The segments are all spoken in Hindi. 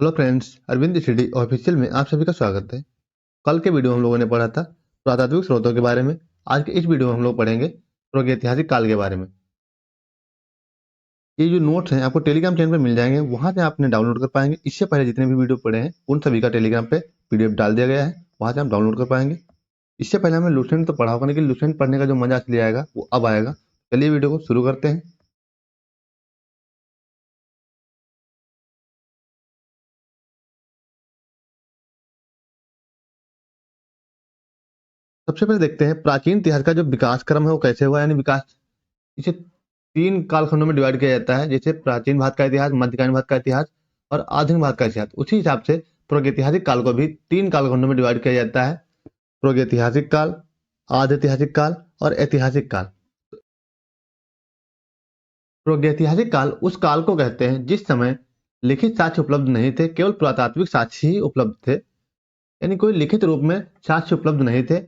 Hello friends, Arvind study official में आप सभी का स्वागत है। कल के वीडियो में हम लोगों ने पढ़ा था पुरातात्विक स्रोतों के बारे में। आज के इस वीडियो में हम लोग पढ़ेंगे प्रागैतिहासिक काल के बारे में। ये जो नोट्स हैं आपको टेलीग्राम चैनल पर मिल जाएंगे, वहां से आप इन्हें डाउनलोड कर पाएंगे। इससे पहले जितने भी वीडियो पढ़े हैं उन सभी का टेलीग्राम पे पीडीएफ डाल दिया गया है, वहां से आप डाउनलोड कर पाएंगे। इससे पहले हमने लुसेंट तो पढ़ा होगा, लेकिन लुसेंट पढ़ने का जो मजा असली आएगा वो अब आएगा। चलिए वीडियो को शुरू करते हैं। सबसे पहले देखते हैं प्राचीन इतिहास का जो विकास क्रम है वो कैसे हुआ, यानी विकास इसे 3 कालखंडों में डिवाइड किया जाता है, जैसे प्राचीन भारत का इतिहास, मध्यकालीन भारत का इतिहास और आधुनिक भारत का इतिहास। उसी हिसाब से प्रागैतिहासिक काल को भी 3 कालखंडों में डिवाइड किया जाता है, प्रागैतिहासिक काल, आधैतिहासिक काल और ऐतिहासिक काल। प्रागैतिहासिक काल उस काल को कहते हैं जिस समय लिखित साक्ष्य उपलब्ध नहीं थे, केवल पुरातात्विक साक्ष्य ही उपलब्ध थे। यानी कोई लिखित रूप में साक्ष्य उपलब्ध नहीं थे,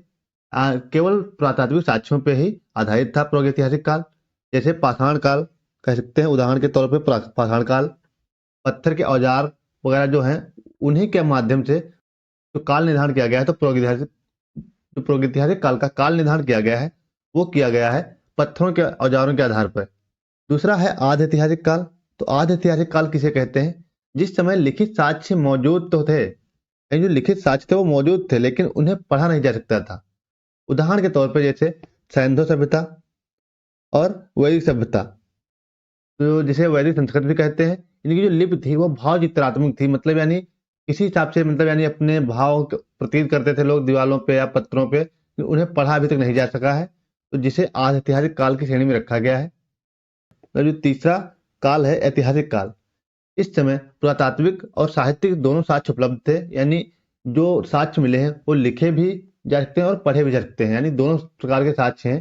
केवल पुरातात्विक साक्ष्यों पे ही आधारित था प्रागैतिहासिक काल। जैसे पाषाण काल कह सकते हैं, उदाहरण के तौर पे पाषाण काल। पत्थर के औजार वगैरह जो हैं उन्हीं के माध्यम से जो काल निर्धारण किया गया है, तो प्रागैतिहासिक काल का काल निर्धारण किया गया है वो किया गया है पत्थरों के औजारों के आधार पर। दूसरा है आधैतिहासिक काल। तो आधैतिहासिक काल किसे कहते हैं? जिस समय लिखित साक्ष्य मौजूद तो थे, जो लिखित साक्ष्य थे वो मौजूद थे, लेकिन उन्हें पढ़ा नहीं जा सकता था। उदाहरण के तौर पर जैसे सैंधव सभ्यता और वैदिक सभ्यता, तो जिसे वैदिक संस्कृत भी कहते हैं। इनकी जो लिपि थी वो भाव चित्रात्मक थी, मतलब यानी किसी हिसाब से, मतलब यानी अपने भाव प्रतीत करते थे लोग दीवारों पे या पत्रों पे, उन्हें पढ़ा अभी तक नहीं जा सका है, तो जिसे आज ऐतिहासिक काल की श्रेणी में रखा गया है। और जो तीसरा काल है ऐतिहासिक काल, इस समय पुरातात्विक और साहित्यिक दोनों साक्ष्य उपलब्ध थे, यानी जो साक्ष्य मिले हैं वो लिखे भी जा सकते हैं और पढ़े भी जा सकते हैं, यानी दोनों प्रकार के साक्ष्य हैं।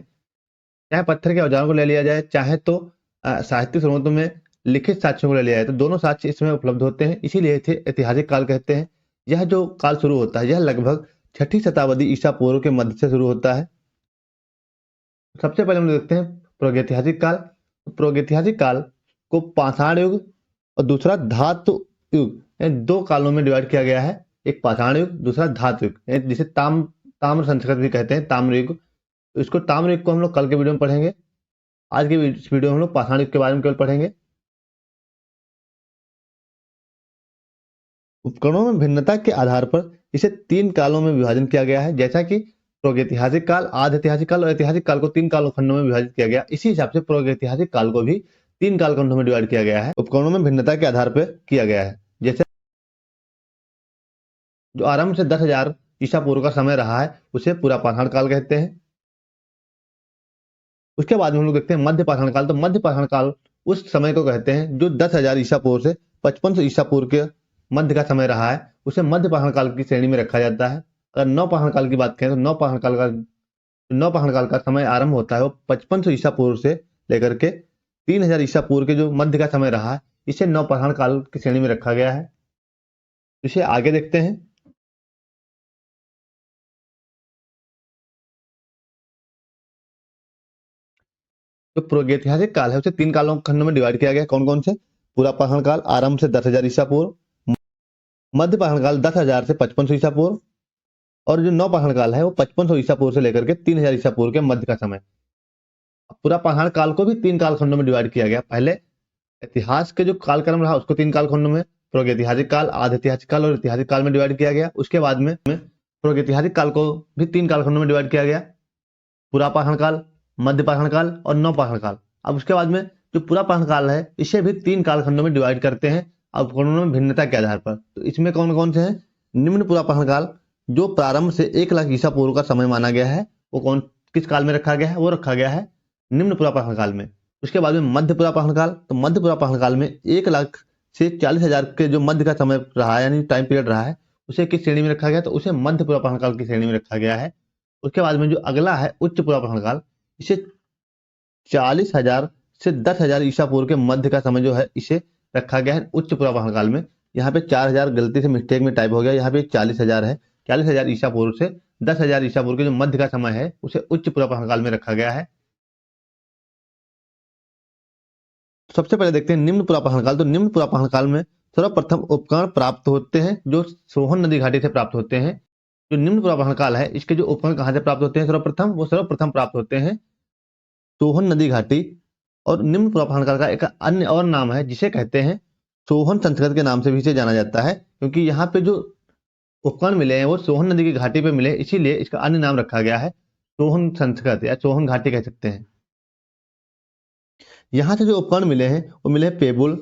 चाहे पत्थर के औजारों को ले लिया जाए, चाहे तो साहित्यिक स्रोतों में लिखित साक्ष्यों को ले लिया जाए, तो दोनों साक्ष्य इसमें उपलब्ध होते हैं, इसीलिए इसे ऐतिहासिक काल कहते हैं। यह जो काल शुरू होता है यह लगभग 6ठी शताब्दी ईसा पूर्व के मध्य से शुरू होता है। सबसे पहले हम देखते हैं प्रागैतिहासिक काल। प्रागैतिहासिक काल को पाषाण युग और दूसरा धातु युग, यानी 2 कालों में डिवाइड किया गया है। एक पाषाण युग, दूसरा धातु युग, जिसे ताम्र संस्कृत भी कहते हैं, ताम्र युग। तो इसको ताम्र युग को हम लोग कल के वीडियो में पढ़ेंगे। आज के इस वीडियो में हम लोग पाषाण युग के बारे में केवल पढ़ेंगे। उपकरणों में भिन्नता के आधार पर इसे 3 कालों में विभाजन किया गया है, जैसा कि प्रागैतिहासिक काल, आधैतिहासिक काल और ऐतिहासिक काल को 3 काल खंडों में विभाजित किया गया। इसी हिसाब से प्रागैतिहासिक काल को भी 3 काल खंडों में डिवाइड किया गया है, उपकरणों में भिन्नता के आधार पर किया गया है। जैसे जो आरंभ से 10,000 ईसा पूर्व का समय रहा है उसे पूरा पाषाण काल कहते हैं। उसके बाद में हम लोग देखते हैं मध्य पाषाण काल। तो मध्य पाषाण काल उस समय को कहते हैं जो 10,000 ईसा पूर्व से 5500 ईसा पूर्व के मध्य का समय रहा है, उसे मध्य पाषाण काल की श्रेणी में रखा जाता है। अगर नौ पाषाण काल की बात करें तो नौ पाषाण काल का समय आरंभ होता है वो 5500 ईसा पूर्व से लेकर के 3000 ईसा पूर्व के जो मध्य का समय रहा है, इसे नौ पाषाण काल की श्रेणी में रखा गया है। इसे आगे देखते हैं। जो प्रागैतिहासिक काल है उसे 3 कालों खंडों में डिवाइड किया गया है। कौन कौन से? पूरा पाषाण काल आरंभ से 10,000 ईसा पूर्व, मध्य पाषाण काल 10,000 से 5500 ईसा पूर्व, और जो नौ पाषाण काल है वो 5500 ईसा पूर्व से लेकर के 3000 ईसा पूर्व के मध्य का समय। पूरा पाषाण काल को भी 3 कालखंडों में डिवाइड किया गया। पहले इतिहास के जो कालक्रम रहा उसको 3 कालखंडों में, प्रागैतिहासिक काल, आधैतिहासिक काल और ऐतिहासिक काल में डिवाइड किया गया। उसके बाद में प्रागैतिहासिक काल को भी 3 कालखंडों में डिवाइड किया गया, पूरा पाषाण काल, मध्य पाषाण काल और नौ पाषाण काल। अब उसके बाद में जो पूरा पाषाण काल है इसे भी 3 कालखंडों में डिवाइड करते हैं, अब उपकरणों में भिन्नता के आधार पर। तो इसमें कौन कौन से हैं? निम्न पूरा पाषाण काल, जो प्रारंभ से 1 लाख ईसा पूर्व का समय माना गया है, वो किस काल में रखा गया है? वो रखा गया है निम्न पूरा पाषाण काल में। उसके बाद में मध्य पूरा पाषाण काल। तो मध्य पूरा पाषाण काल में 1 लाख से 40,000 के जो मध्य का समय रहा है, यानी टाइम पीरियड रहा है, उसे किस श्रेणी में रखा गया? तो उसे मध्य पूरा पाषाण काल की श्रेणी में रखा गया है। उसके बाद में जो अगला है उच्च पूरा पाषाण काल, इसे 40,000 से 10,000 ईसा पूर्व के मध्य का समय जो है इसे रखा गया है उच्च पूरा पाषाण काल में। यहाँ पे 4,000 गलती से मिस्टेक में टाइप हो गया, यहाँ पे 40,000 है। 40,000 ईसा पूर्व से 10,000 ईसा पूर्व के जो मध्य का समय है उसे उच्च पूरा पाषाण काल में रखा गया है। सबसे पहले देखते हैं निम्न पूरा पाषाण काल। तो निम्न पूरा पाषाण काल में सर्वप्रथम उपकरण प्राप्त होते हैं जो सोहन नदी घाटी से प्राप्त होते हैं। जो निम्न पुरापाषाण काल है इसके जो उपकरण कहाँ से प्राप्त होते हैं सर्वप्रथम प्राप्त होते हैं सोहन नदी घाटी। और निम्न पुरापाषाण काल का एक अन्य और नाम है जिसे कहते हैं सोहन संस्कृत के नाम से भी इसे जाना जाता है, क्योंकि यहाँ पे जो उपकरण मिले हैं वो सोहन नदी की घाटी पे मिले, इसीलिए इसका अन्य नाम रखा गया है सोहन संस्कृत या सोहन घाटी कह सकते हैं। यहाँ से जो उपकरण मिले हैं वो मिले हैं पेबुल,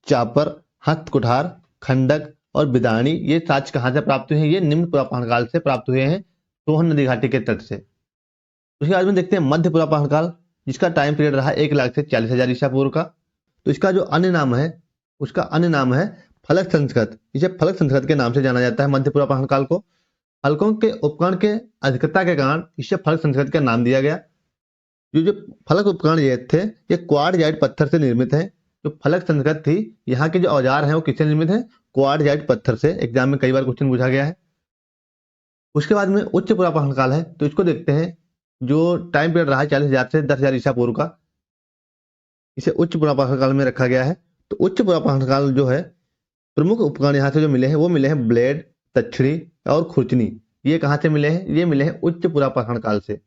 चापर, हस्त कुठार, खंडक और बिदाणी। ये साक्ष्य कहाँ से प्राप्त हुए हैं? ये निम्न पुरापाषाण काल से प्राप्त हुए हैं सोहन नदी घाटी के तट से। उसके बाद में देखते हैं मध्य पुरापाषाण काल, जिसका टाइम पीरियड रहा 1 लाख से 40,000 ईसा पूर्व का। तो इसका जो अन्य नाम है उसका अन्य नाम है फलक संस्कृत। इसे फलक संस्कृत के नाम से जाना जाता है मध्य पुरापाषाण काल को। फलकों के उपकरण के अधिकता के कारण इसे फलक संस्कृत का नाम दिया गया। जो फलक उपकरण ये थे ये क्वार्टजाइट पत्थर से निर्मित है। जो फलक संस्कृत थी यहाँ के जो औजार हैं वो किससे निर्मित है? क्वार्टजाइट पत्थर से। एग्जाम में कई बार क्वेश्चन पूछा गया है। उसके बाद में उच्च पुरापाषाण काल है, तो इसको देखते हैं। जो टाइम पीरियड रहा 40,000 से 10,000 ईसा पूर्व का, इसे उच्च पुरापाषाण काल में रखा गया है। तो उच्च पुरापाषाण काल जो है प्रमुख उपकरण यहाँ से जो मिले हैं वो मिले हैं ब्लेड, तछड़ी और खुरचनी। ये कहाँ से मिले हैं? ये मिले हैं उच्च पुरापाषाण काल से।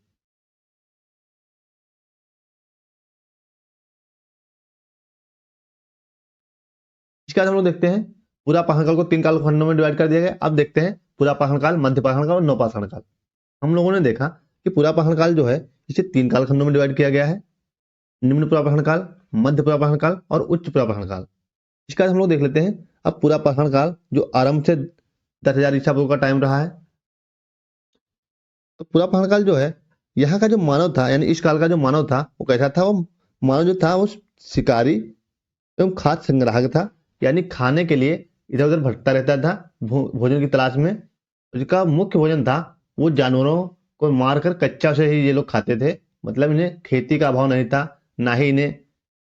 इसके बाद हम लोग देखते हैं पुरापाषाण काल को 3 काल खंडों में डिवाइड कर दिया गया। अब देखते हैं पुरापाषाण काल, मध्यपाषाण काल और नवपाषाण काल। हम लोगों ने देखा कि पुरापाषाण काल जो है इसे 3 काल खंडों में डिवाइड किया गया है, निम्न पुरापाषाण काल, मध्य पुरापाषाण काल और उच्च पुरापाषाण काल। इसके बाद हम लोग देख लेते हैं अब पुरापाषाण काल जो आरंभ से 10,000 ईसा पूर्व का टाइम रहा है। तो पुरापाषाण काल जो है यहाँ का जो मानव था, यानी इस काल का जो मानव था वो कैसा था? वो मानव जो था वो शिकारी एवं खाद्य संग्राहक था, यानी खाने के लिए इधर उधर भटकता रहता था भोजन की तलाश में। उसका मुख्य भोजन था वो जानवरों को मारकर कच्चा से ही ये लोग खाते थे। मतलब इन्हें खेती का अभाव नहीं था, ना ही इन्हें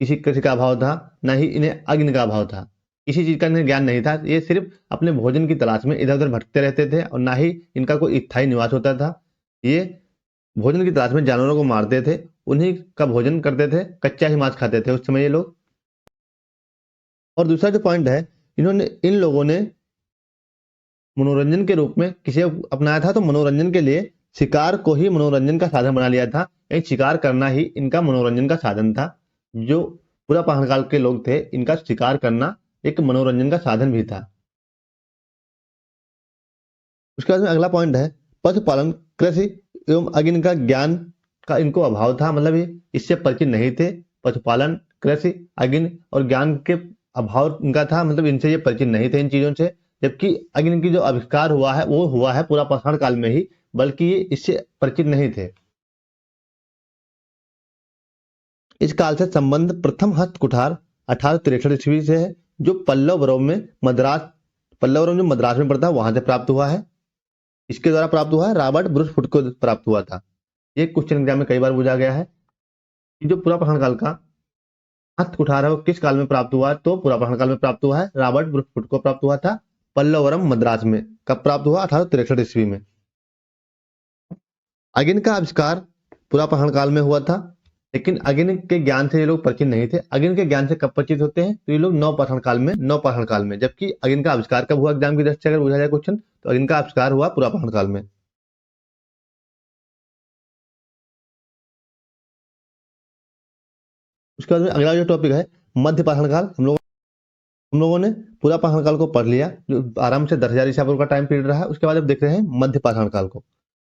किसी कृषि का अभाव था, ना ही इन्हें अग्नि का अभाव था। किसी चीज का इन्हें ज्ञान नहीं था। ये सिर्फ अपने भोजन की तलाश में इधर उधर भटकते रहते थे और ना ही इनका कोई स्थायी निवास होता था। ये भोजन की तलाश में जानवरों को मारते थे, उन्हीं का भोजन करते थे, कच्चा ही मांस खाते थे उस समय ये लोग। और दूसरा जो पॉइंट है, इन लोगों ने मनोरंजन के रूप में किसे अपनाया था? तो मनोरंजन के लिए शिकार को ही मनोरंजन का साधन बना लिया था। यानी शिकार करना ही इनका मनोरंजन का साधन था। जो पुरापाषाण काल के लोग थे इनका शिकार करना एक मनोरंजन का साधन भी था। उसके बाद में अगला पॉइंट है पशुपालन, कृषि एवं अग्नि का ज्ञान का इनको अभाव था। मतलब इससे परिचित नहीं थे। पशुपालन, कृषि, अग्नि और ज्ञान के अभाव इनका था। मतलब इनसे ये परिचित नहीं थे इन चीजों से। जबकि अग्नि की जो आविष्कार हुआ है वो हुआ है पुरापाषाण काल में ही, बल्कि ये इससे परिचित नहीं थे। इस काल से संबंध प्रथम हस्त कुठार 1863 ईस्वी से है, जो पल्लवरम जो मद्रास में पड़ता है वहां से प्राप्त हुआ है। इसके द्वारा प्राप्त हुआ है, रॉबर्ट ब्रूस फुट को प्राप्त हुआ था। ये क्वेश्चन एग्जाम में कई बार पूछा गया है कि जो पुरापाषाण काल का हस्त कुठार है वो किस काल में प्राप्त हुआ है? तो पुरापाषाण काल में प्राप्त हुआ है, रॉबर्ट ब्रूस फुट को प्राप्त हुआ था पल्लवरम मद्रास में। कब प्राप्त हुआ? 1863 ईस्वी में। अग्नि का आविष्कार पुरापाषाण काल में हुआ था, लेकिन अग्नि के ज्ञान से ये लोग परिचित नहीं थे। अग्नि के ज्ञान से कब परिचित होते हैं? तो ये लोग नवपाषाण काल में। जबकि अग्नि का आविष्कार कब हुआ? एग्जाम की दृष्टि से अगर पूछा जाए क्वेश्चन, तो अग्नि का आविष्कार हुआ पुरापाषाण काल में। उसके बाद में अगला जो टॉपिक है मध्यपाषाण काल। हम लोगों ने पुरापाषाण काल को पढ़ लिया जो आराम से 10,000 ईसा पूर्व का टाइम पीरियड रहा है। उसके बाद अब देख रहे हैं मध्यपाषाण काल को।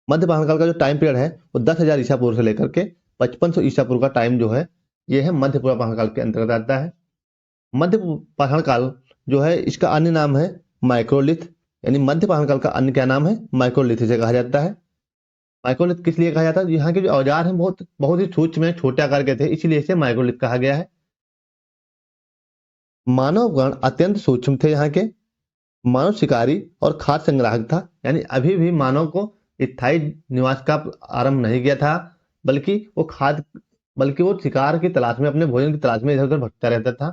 मध्यपाषाण काल का जो टाइम पीरियड है वो 10,000 ईसा पूर्व से लेकर के 5500 ईसा पूर्व का टाइम जो है ये है मध्य पुरापाषाण काल के अंतर्गत आता है। मध्य पाषाण काल जो है इसका अन्य नाम है माइक्रोलिथ। यानी मध्य पाषाण काल का अन्य क्या नाम है? माइक्रोलिथ से कहा जाता है। माइक्रोलिथ किस लिए कहा जाता है? यहाँ के जो औजार हैं बहुत बहुत ही सूक्ष्म है, छोटे आकार के थे, इसीलिए इसे माइक्रोलिथ कहा गया है। मानव गण अत्यंत सूक्ष्म थे यहाँ के। मानव शिकारी और खाद्य संग्राहक था। यानी अभी भी मानव को स्थायी निवास का आरंभ नहीं किया था, बल्कि वो शिकार की तलाश में, अपने भोजन की तलाश में इधर उधर भटकता रहता था।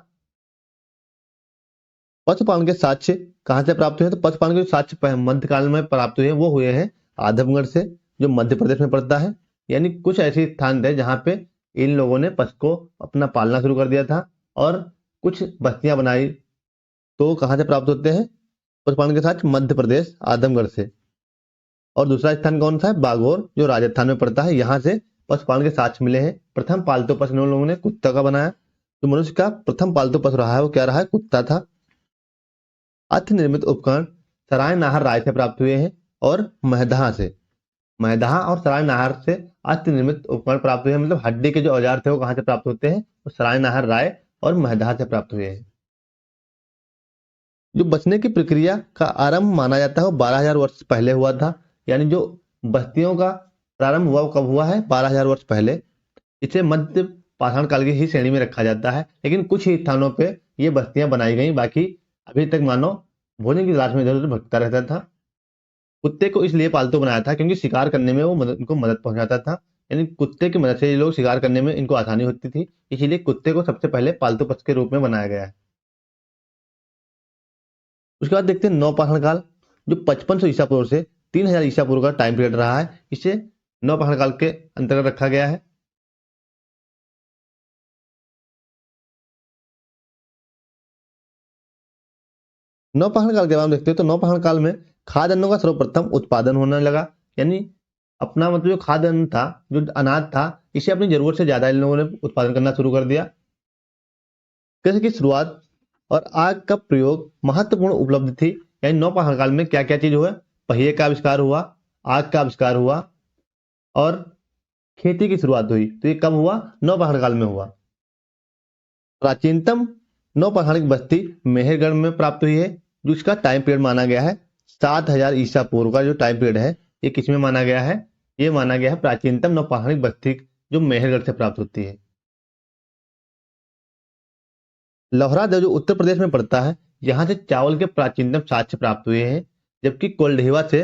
पशुपालन के साक्ष्य कहाँ से प्राप्त हुए? तो पशुपालन के साक्ष्य मध्यकाल में प्राप्त हुए वो हुए हैं आधमगढ़ से, जो मध्य प्रदेश में पड़ता है। यानी कुछ ऐसे स्थान थे जहाँ पे इन लोगों ने पशु को अपना पालना शुरू कर दिया था और कुछ बस्तियां बनाई तो कहाँ से प्राप्त होते हैं? पशुपालन के साक्ष्य मध्य प्रदेश आजमगढ़ से। और दूसरा स्थान कौन सा है? बागोर, जो राजस्थान में पड़ता है, यहाँ से पशुपालन के साक्ष्य मिले हैं। प्रथम पालतू पशु उन लोगों ने कुत्ता का बनाया। तो मनुष्य का प्रथम पालतू पशु रहा है वो क्या रहा है? कुत्ता था। अर्थ निर्मित उपकरण सराय नाहर राय से प्राप्त हुए हैं और महदहा से। महदहा और सराय नाहर से अर्थ निर्मित उपकरण प्राप्त हुए हैं, मतलब हड्डी के जो औजार थे वो कहाँ से प्राप्त होते हैं? वो सराय नाहर राय और महदहा से प्राप्त हुए हैं। जो बचने की प्रक्रिया का आरंभ माना जाता है वो 12,000 वर्ष पहले हुआ था। यानी जो बस्तियों का प्रारंभ हुआ वो कब हुआ है? 12,000 वर्ष पहले। इसे मध्य पाषाण काल की ही श्रेणी में रखा जाता है, लेकिन कुछ ही स्थानों पे ये बस्तियां बनाई गई, बाकी अभी तक मानव भोजन की तलाश में इधर उधर भटकता रहता था। कुत्ते को इसलिए पालतू बनाया था क्योंकि शिकार करने में वो इनको मदद पहुंचाता था। यानी कुत्ते की मदद से ये लोग शिकार करने में इनको आसानी होती थी, इसीलिए कुत्ते को सबसे पहले पालतू पशु के रूप में बनाया गया है। उसके बाद देखते हैं नवपाषाण काल, जो 5500 ईसा पूर्व से 3000 ईसा पूर्व का टाइम पीरियड रहा है। इसे नवपाषाण काल के अंतर्गत रखा गया है। नवपाषाण काल के बाद देखते हैं तो नवपाषाण काल में खाद्य अन्नों का सर्वप्रथम उत्पादन होने लगा। यानी अपना मतलब जो खाद्य अन्न था, जो अनाज था, इसे अपनी जरूरत से ज्यादा इन लोगों ने उत्पादन करना शुरू कर दिया। कृषि की शुरुआत और आग का प्रयोग महत्वपूर्ण उपलब्धि थी। यानी नवपाषाण काल में क्या क्या चीज हुआ? पहिए का आविष्कार हुआ, आग का आविष्कार हुआ और खेती की शुरुआत हुई। तो ये कब हुआ? नवपाषाण काल में हुआ। प्राचीनतम नवपाषाणिक बस्ती मेहरगढ़ में प्राप्त हुई है, जिसका टाइम पीरियड माना गया है 7,000 ईसा पूर्व का। जो टाइम पीरियड है ये किसमें माना गया है? ये माना गया है प्राचीनतम नवपाषाणिक बस्ती जो मेहरगढ़ से प्राप्त होती है। लोहरा देव जो उत्तर प्रदेश में पड़ता है, यहाँ से चावल के प्राचीनतम साक्ष्य प्राप्त हुए हैं, जबकि कोल्डीवा से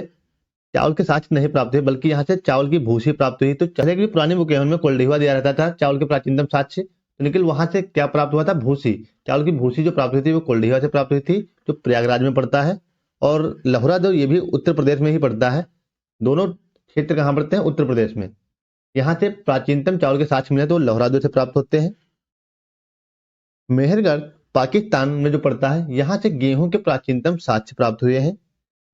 चावल के साक्ष्य नहीं प्राप्त हुए, बल्कि यहाँ से चावल की भूसी प्राप्त हुई। तो चले की पुरानी बुकें उनमें कोल्डीवा दिया रहता था चावल के प्राचीनतम साक्ष्य, तो लेकिन वहां से क्या प्राप्त हुआ था? भूसी। चावल की भूसी जो प्राप्त हुई थी वो कोल्डीवा से प्राप्त हुई थी, जो प्रयागराज में पड़ता है। और लहुरा देव ये भी उत्तर प्रदेश में ही पड़ता है। दोनों क्षेत्र कहाँ पड़ते हैं? उत्तर प्रदेश में। यहाँ से प्राचीनतम चावल के साक्ष्य मिले तो लहुरा देव से प्राप्त होते हैं। मेहरगढ़ पाकिस्तान में जो पड़ता है, यहाँ से गेहूं के प्राचीनतम साक्ष्य प्राप्त हुए हैं।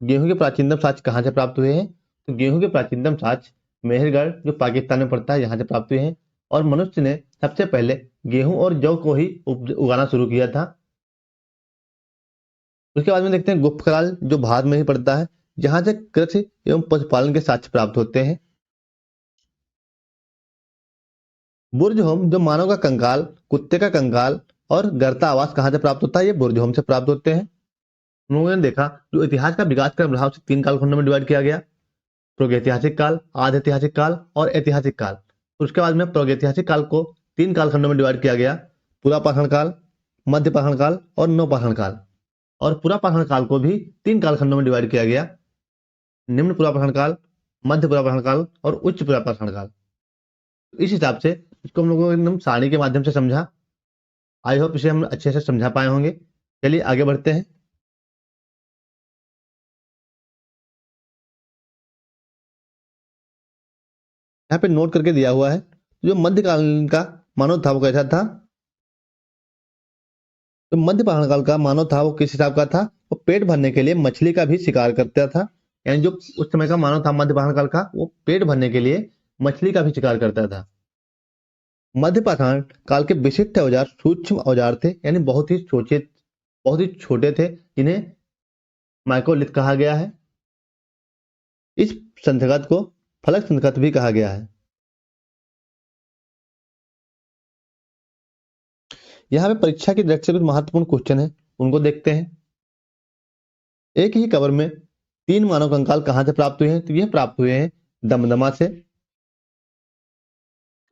गेहूं के प्राचीनतम साक्ष्य कहाँ से प्राप्त हुए हैं? तो गेहूं के प्राचीनतम साक्ष्य मेहरगढ़ जो पाकिस्तान में पड़ता है यहाँ से प्राप्त हुए हैं। और मनुष्य ने सबसे पहले गेहूं और जौ को ही उगाना शुरू किया था। उसके बाद में देखते हैं गुप्त काल, जो भारत में ही पड़ता है, जहां से कृषि एवं पशुपालन के साक्ष्य प्राप्त होते हैं। बुर्जहोम जो मानव का कंकाल, कुत्ते का कंकाल और गर्ता आवास कहाँ से प्राप्त होता है? ये बुर्जहोम से प्राप्त होते हैं। हम लोगों ने देखा जो इतिहास का विकास क्रम रहा उसे 3 कालखंडों में डिवाइड किया गया: प्रागैतिहासिक काल, आधि ऐतिहासिक काल और ऐतिहासिक काल। उसके बाद में प्रागैतिहासिक काल को 3 कालखंडों में डिवाइड किया गया: पुरापाषाण काल, मध्य पाषाण काल और नवपाषाण काल। और पुरापाषाण काल को भी 3 कालखंडों में डिवाइड किया गया: निम्न पुरापाषाण काल, मध्य पुरापाषाण काल और उच्च पुरापाषाण काल। इस हिसाब से इसको हम लोगों ने एकदम सारणी के माध्यम से समझा। आई होप इसे हम अच्छे से समझा पाए होंगे। चलिए आगे बढ़ते हैं। यहाँ पे नोट करके दिया हुआ है, जो मध्यकालीन का मानव था वो कैसा था? तो मध्य पाषाण काल का मानव था वो किस हिसाब का था? वो पेट भरने के लिए मछली का भी शिकार करता था। यानी जो उस समय का मानव था मध्य पाषाण काल का, वो पेट भरने के लिए मछली का भी शिकार करता था। मध्य पाषाण काल के विशिष्ट औजार सूक्ष्म औजार थे, यानी बहुत ही छोटे थे, जिन्हें माइक्रोलिथ कहा गया है। इस संथगत को फलक संथगत भी कहा गया है। यहाँ पे परीक्षा की दृष्टि से कुछ महत्वपूर्ण क्वेश्चन है, उनको देखते हैं। एक ही कवर में 3 मानव कंकाल कहाँ से प्राप्त हुए हैं? तो यह प्राप्त हुए हैं दमदमा से।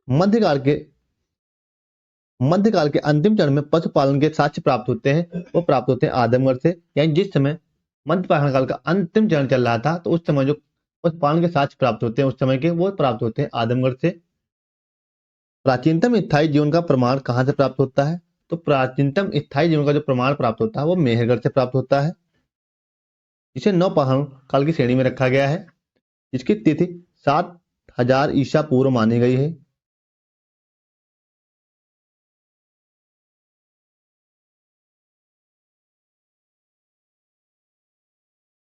मध्यकाल के मध्यकाल के अंतिम चरण में पशुपालन के साक्ष्य प्राप्त होते हैं, वो प्राप्त होते हैं आदमगढ़ से। यानी जिस समय मध्य पाषाण काल का अंतिम चरण चल रहा था, तो उस समय जो पशुपालन के साक्ष्य प्राप्त होते हैं उस समय के, वो प्राप्त होते हैं आदमगढ़ से। प्राचीनतम स्थायी जीवन का प्रमाण कहाँ से प्राप्त होता है? तो प्राचीनतम स्थायी जीवन का जो प्रमाण प्राप्त होता है वो मेहरगढ़ से प्राप्त होता है। इसे नवपाषाण काल की श्रेणी में रखा गया है, जिसकी तिथि 7,000 ईसा पूर्व मानी गई है।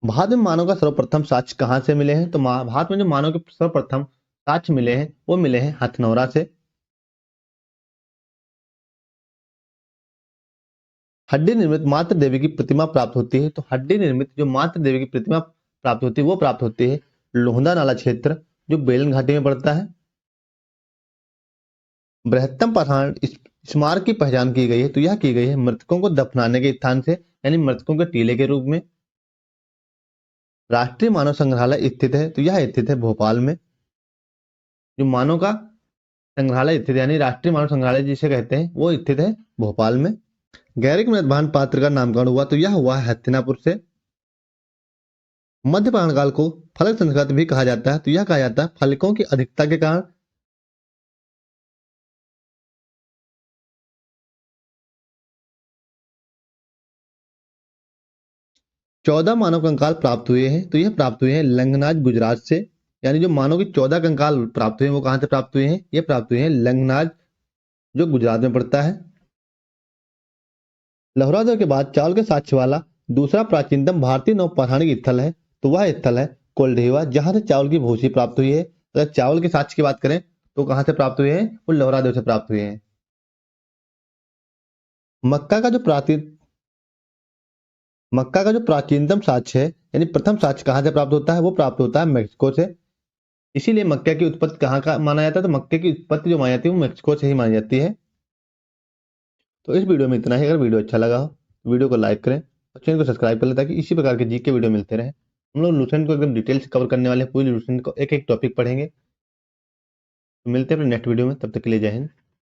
भारत में मानव का सर्वप्रथम साक्ष्य कहाँ से मिले हैं? तो भारत में जो मानव के सर्वप्रथम साक्ष्य मिले हैं वो मिले हैं हथनौरा से। हड्डी निर्मित मातृ देवी की प्रतिमा प्राप्त होती है। तो हड्डी निर्मित जो मातृ देवी की प्रतिमा प्राप्त होती है वो प्राप्त होती है लोहंदा नाला क्षेत्र जो बेलन घाटी में पड़ता है। बृहत्तम पाषाण स्मारक की पहचान की गई है। तो यह की गई है मृतकों को दफनाने के स्थान से, यानी मृतकों के टीले के रूप में। राष्ट्रीय मानव संग्रहालय स्थित है। तो यह स्थित है भोपाल में। जो मानव का संग्रहालय स्थित है, यानी राष्ट्रीय मानव संग्रहालय जिसे कहते हैं वो स्थित है भोपाल में। गैरिक मृतभान पात्र का नामकरण हुआ तो यह हुआ है हस्तिनापुर से। मध्य प्राचीन काल को फलक संस्कृत भी कहा जाता है। तो यह कहा जाता है फलकों की अधिकता के कारण। 14 मानव कंकाल प्राप्त हुए हैं। तो यह प्राप्त हुए हैं लंगनाज गुजरात से। यानी जो मानव के 14 कंकाल प्राप्त हुए हैं वो कहां से प्राप्त हुए हैं? ये प्राप्त हुए हैं लंगनाज जो गुजरात में पड़ता है। लहरादो के बाद चावल के साक्ष्य वाला दूसरा प्राचीनतम भारतीय नौपौराणिक स्थल है तो वह स्थल है कोल्डेवा, जहां से चावल की भूसी प्राप्त हुई है। अगर चावल के साक्ष्य की बात करें तो कहां से प्राप्त हुए हैं? वो लहरादो से प्राप्त हुए हैं। मक्का का जो प्राचीन मक्का का जो प्राचीनतम साक्ष्य है, यानी प्रथम साक्ष्य कहां से प्राप्त होता है? वो प्राप्त होता है मैक्सिको से। इसीलिए मक्के की उत्पत्ति कहाँ का माना जाता है? तो मक्के की उत्पत्ति जो मानी जाती है वो मैक्सिको से ही मानी जाती है। तो इस वीडियो में इतना ही। अगर वीडियो अच्छा लगा हो तो वीडियो को लाइक करें और चैनल को सब्सक्राइब कर लें ताकि इसी प्रकार के जीके वीडियो मिलते रहे। हम लोग लूसेंट को एकदम डिटेल से कवर करने वाले हैं। पूरी लूसेंट को एक एक टॉपिक पढ़ेंगे। तो मिलते हैं अपने नेक्स्ट वीडियो में, तब तक के लिए जय हिंद।